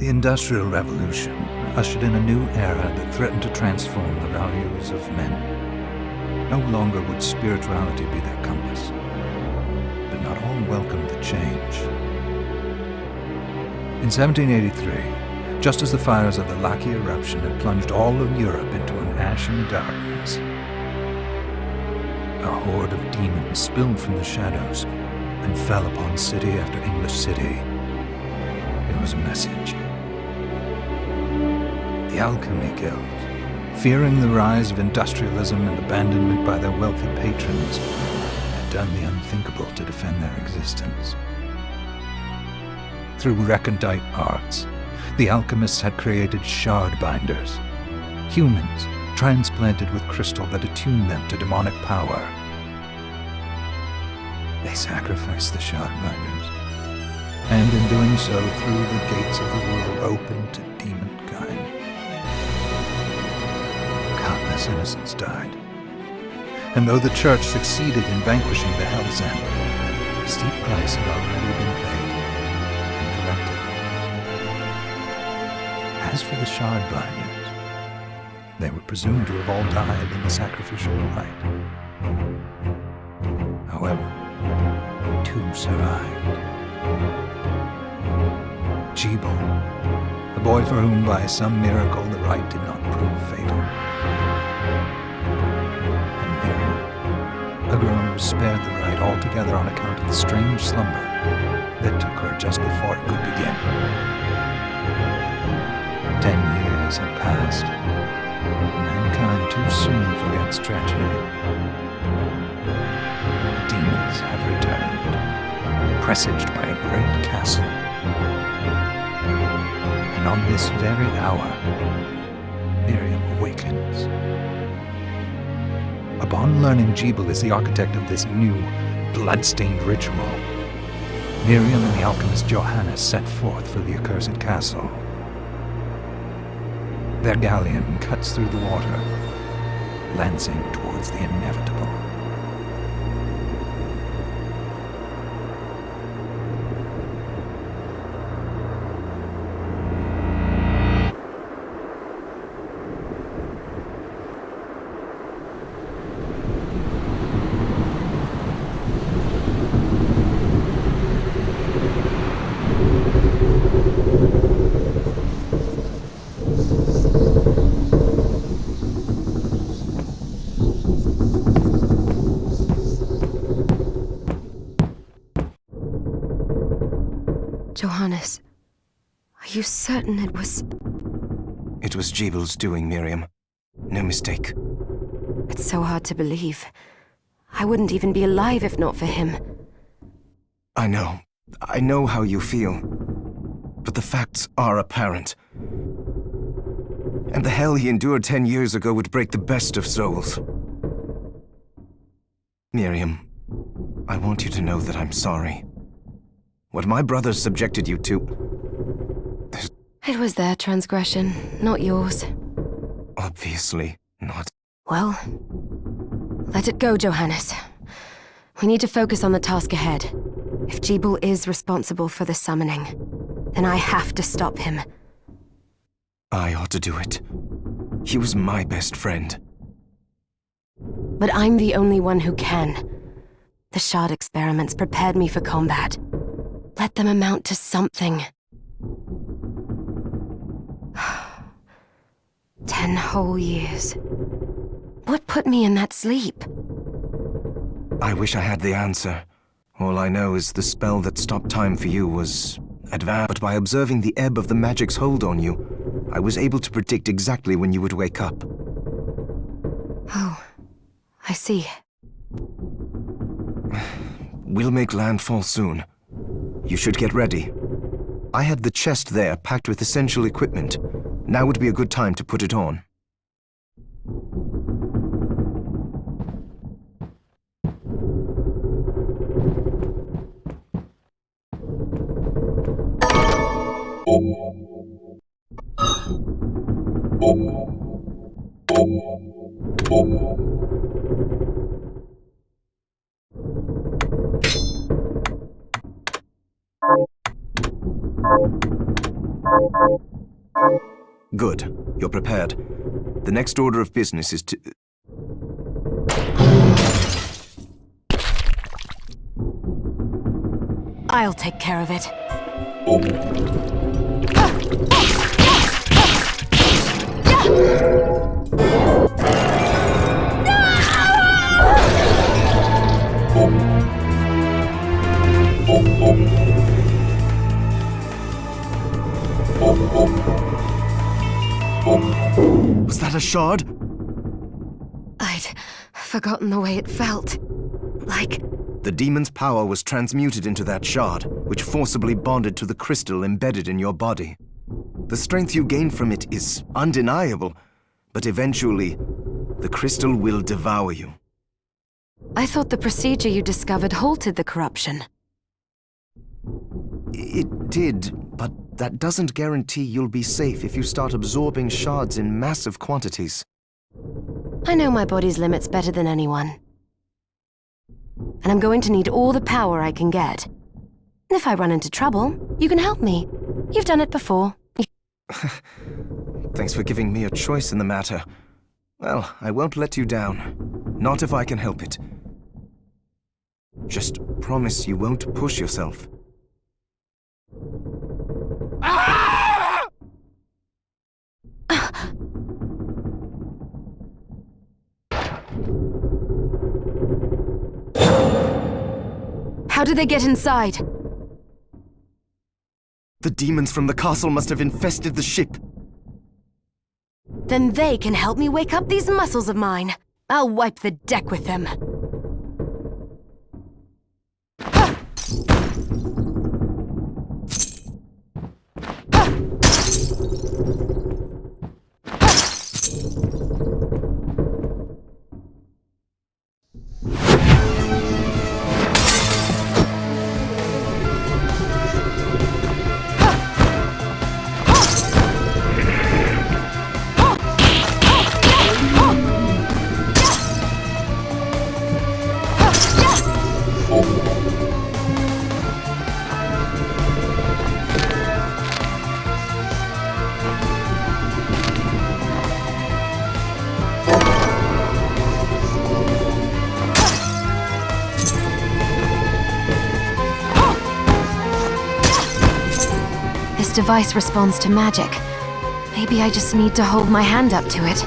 The Industrial Revolution ushered in a new era that threatened to transform the values of men. No longer would spirituality be their compass, but not all welcomed the change. In 1783, just as the fires of the Laki eruption had plunged all of Europe into an ashen darkness, a horde of demons spilled from the shadows and fell upon city after English city. It was a message. The Alchemy Guild, fearing the rise of industrialism and abandonment by their wealthy patrons, had done the unthinkable to defend their existence. Through recondite arts, the alchemists had created shard binders, humans transplanted with crystal that attuned them to demonic power. They sacrificed the shard binders, and in doing so threw the gates of the world open to demonkind. Countless innocents died, and though the Church succeeded in vanquishing the Hell's End, a steep price had already been paid and collected. As for the shard binders, they were presumed to have all died in the sacrificial rite. However, 2 survived. Jebel, a boy for whom by some miracle the rite did not prove fatal. And Miriam, a girl who was spared the rite altogether on account of the strange slumber that took her just before it could begin. 10 years have passed, and mankind too soon forgets tragedy. The demons have returned, presaged by a great castle. And on this very hour, Miriam awakens. Upon learning Jebel is the architect of this new, blood-stained ritual, Miriam and the alchemist Johannes set forth for the accursed castle. Their galleon cuts through the water, lancing towards the inevitable. Johannes, are you certain it was... It was Jebel's doing, Miriam. No mistake. It's so hard to believe. I wouldn't even be alive if not for him. I know how you feel. But the facts are apparent. And the hell he endured 10 years ago would break the best of souls. Miriam, I want you to know that I'm sorry. What my brothers subjected you to... It was their transgression, not yours. Obviously not. Well, let it go, Johannes. We need to focus on the task ahead. If Jebel is responsible for the summoning, then I have to stop him. I ought to do it. He was my best friend. But I'm the only one who can. The shard experiments prepared me for combat. Let them amount to something. 10 whole years. What put me in that sleep? I wish I had the answer. All I know is the spell that stopped time for you was advanced. But by observing the ebb of the magic's hold on you, I was able to predict exactly when you would wake up. Oh, I see. We'll make landfall soon. You should get ready. I had the chest there packed with essential equipment. Now would be a good time to put it on. Good. You're prepared. The next order of business is to... I'll take care of it. Was that a shard? I'd forgotten the way it felt. Like... The demon's power was transmuted into that shard, which forcibly bonded to the crystal embedded in your body. The strength you gain from it is undeniable, but eventually, the crystal will devour you. I thought the procedure you discovered halted the corruption. It did, but that doesn't guarantee you'll be safe if you start absorbing shards in massive quantities. I know my body's limits better than anyone. And I'm going to need all the power I can get. If I run into trouble, you can help me. You've done it before. Thanks for giving me a choice in the matter. Well, I won't let you down. Not if I can help it. Just promise you won't push yourself. How did they get inside? The demons from the castle must have infested the ship. Then they can help me wake up these muscles of mine. I'll wipe the deck with them. This device responds to magic. Maybe I just need to hold my hand up to it.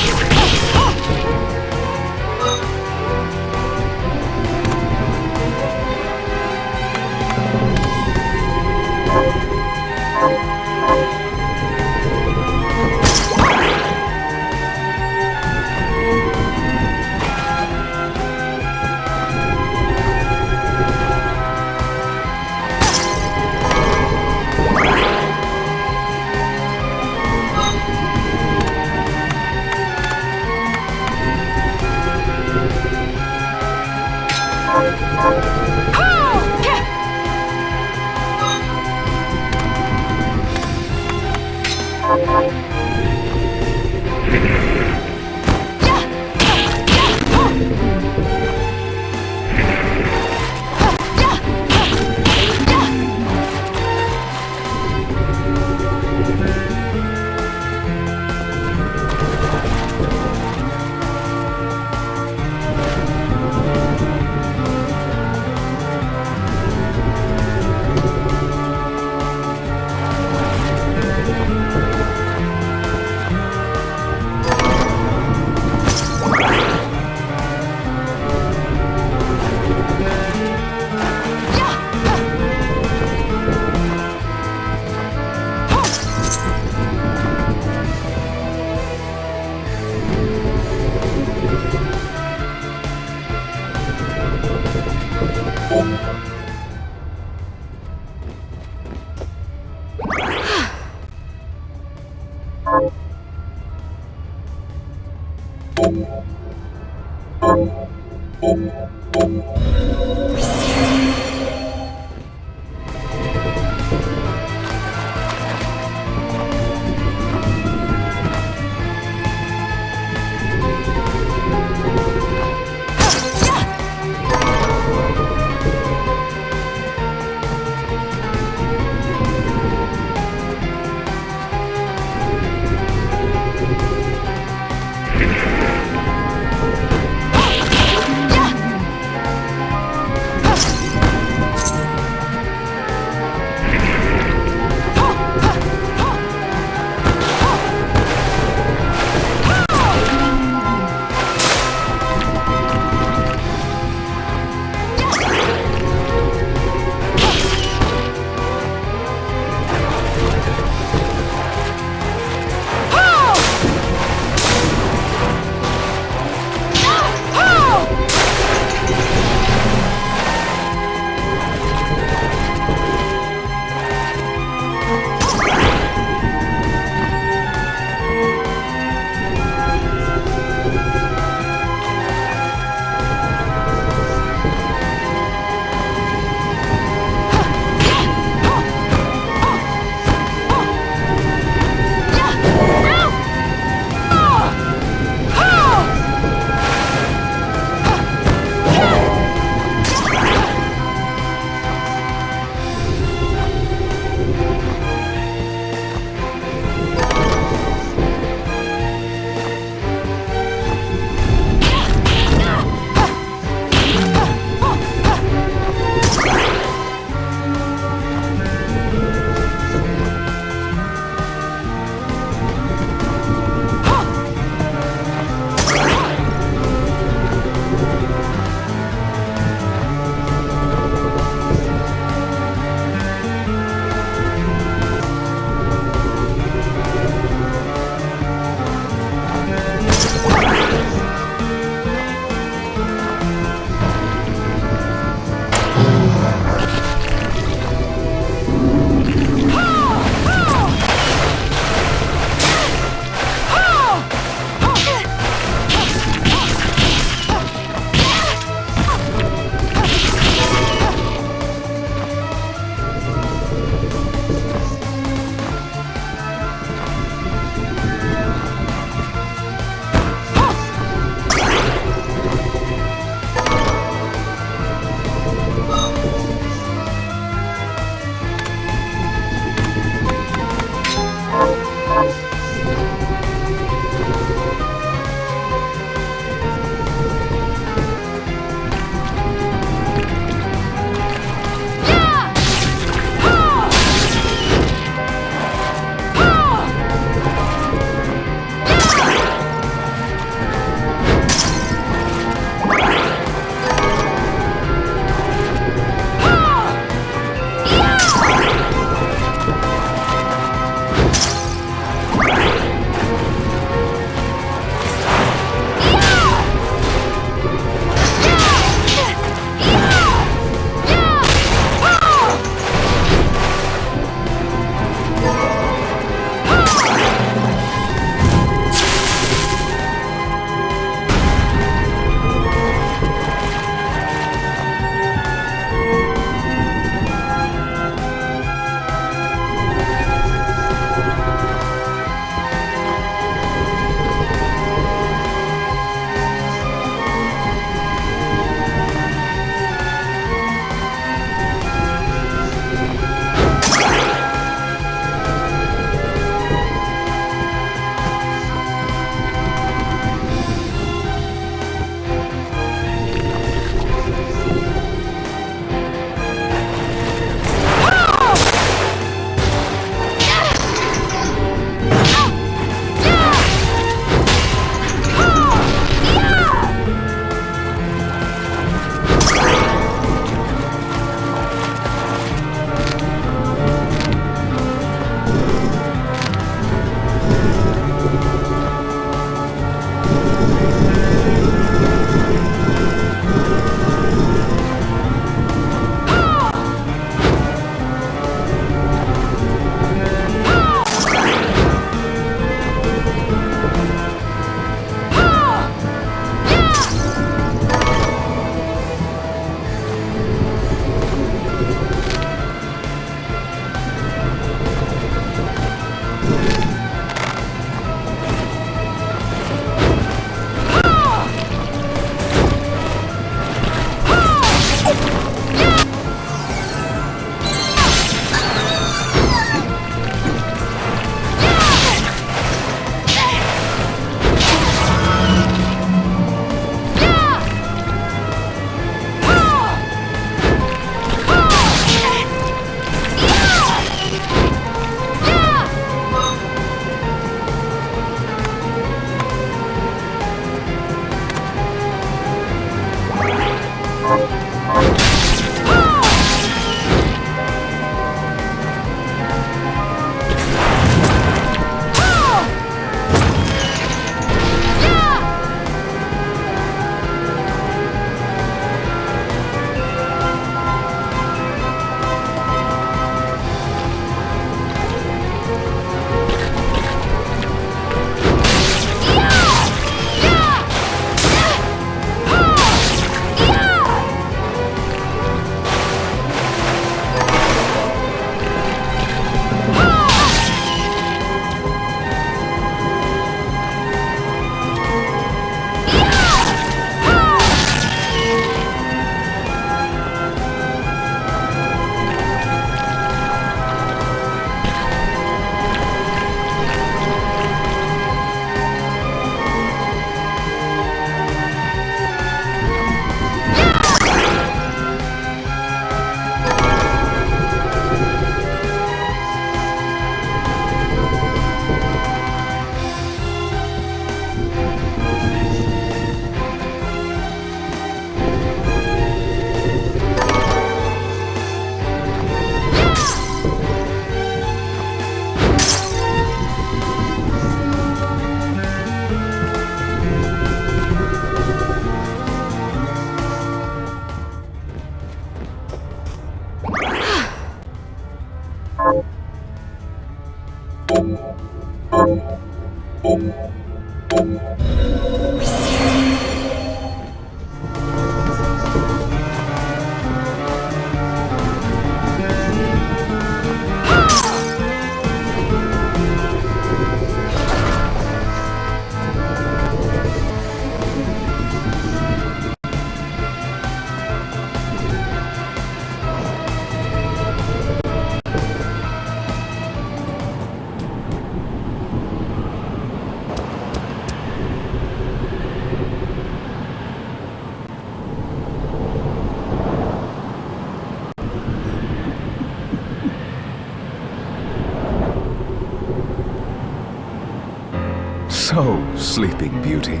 So, Sleeping Beauty,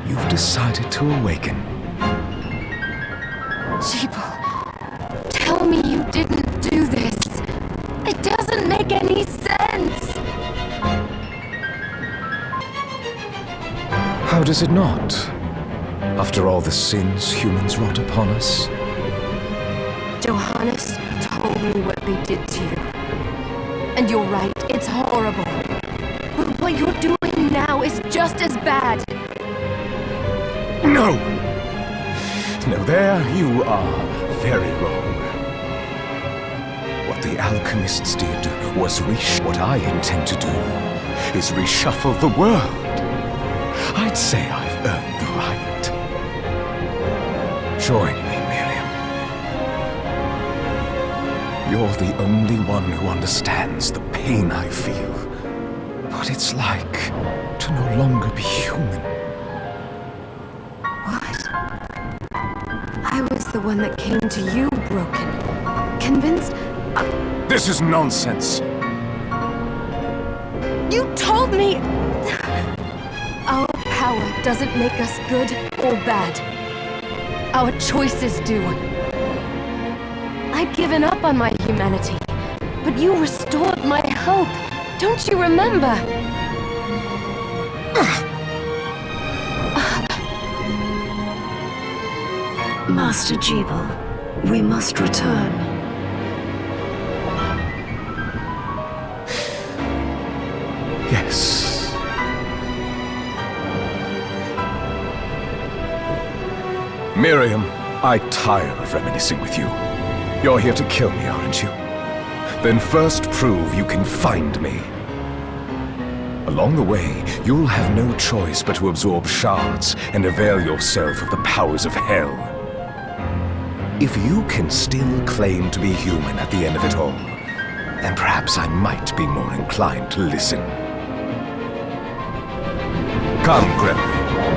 you've decided to awaken. Jeeble, tell me you didn't do this. It doesn't make any sense. How does it not? After all the sins humans wrought upon us? Johannes told me what they did to you. And you're right, it's horrible. But what you're doing now is just as bad. No! No, there you are very wrong. What the alchemists did was what I intend to do is reshuffle the world. I'd say I've earned the right. Join me, Miriam. You're the only one who understands the pain I feel. What it's like to no longer be human. What? I was the one that came to you broken. Convinced? This is nonsense. You told me! Our power doesn't make us good or bad. Our choices do. I'd given up on my humanity, but you restored my hope. Don't you remember? Master Jeeble, we must return. Yes. Miriam, I tire of reminiscing with you. You're here to kill me, aren't you? Then first prove you can find me. Along the way, you'll have no choice but to absorb shards and avail yourself of the powers of hell. If you can still claim to be human at the end of it all, then perhaps I might be more inclined to listen. Come, Gregory.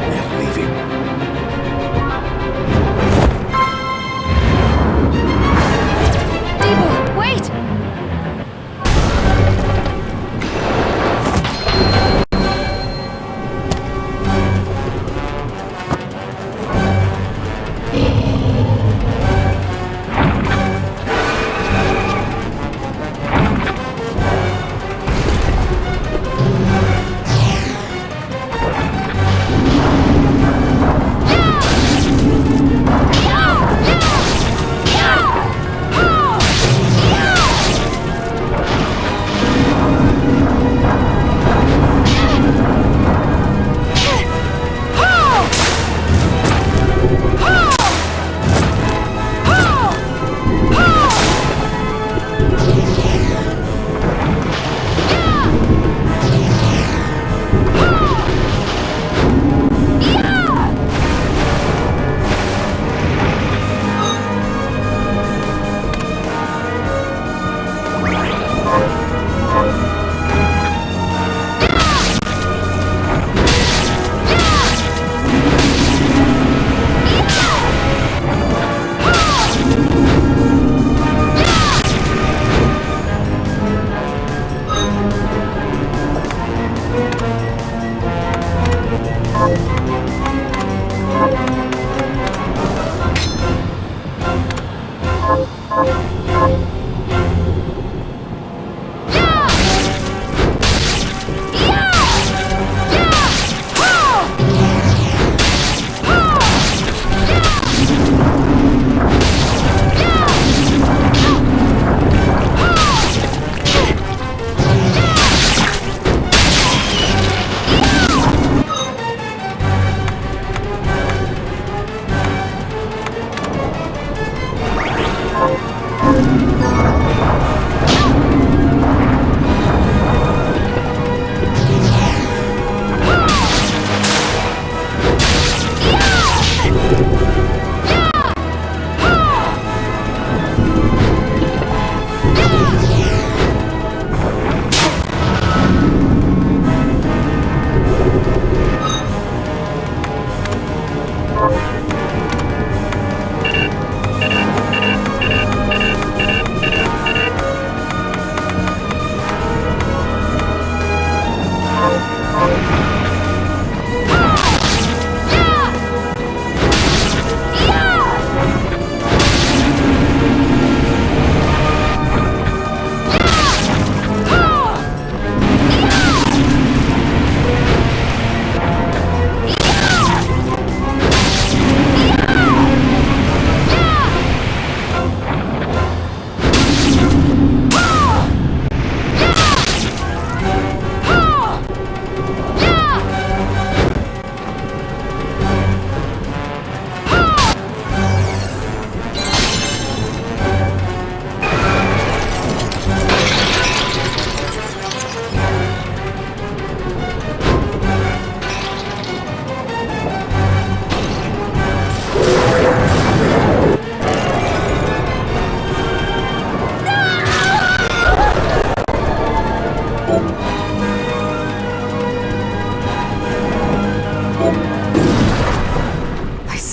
We're leaving. Jeeble, wait!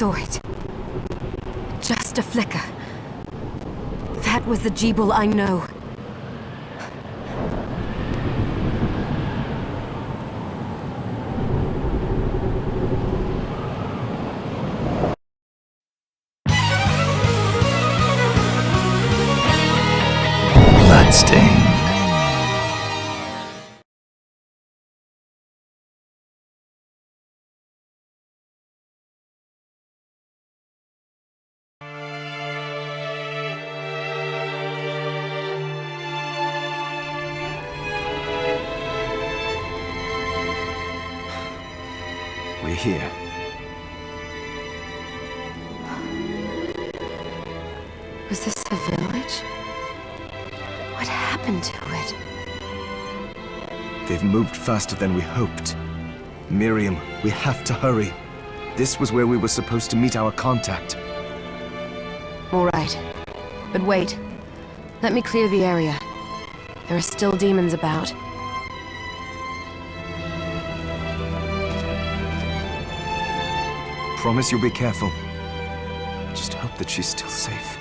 saw it. Just a flicker. That was the Jeeble I know. Bloodstained. We're here. Was this a village? What happened to it? They've moved faster than we hoped. Miriam, we have to hurry. This was where we were supposed to meet our contact. All right. But wait. Let me clear the area. There are still demons about. Promise you'll be careful. I just hope that she's still safe.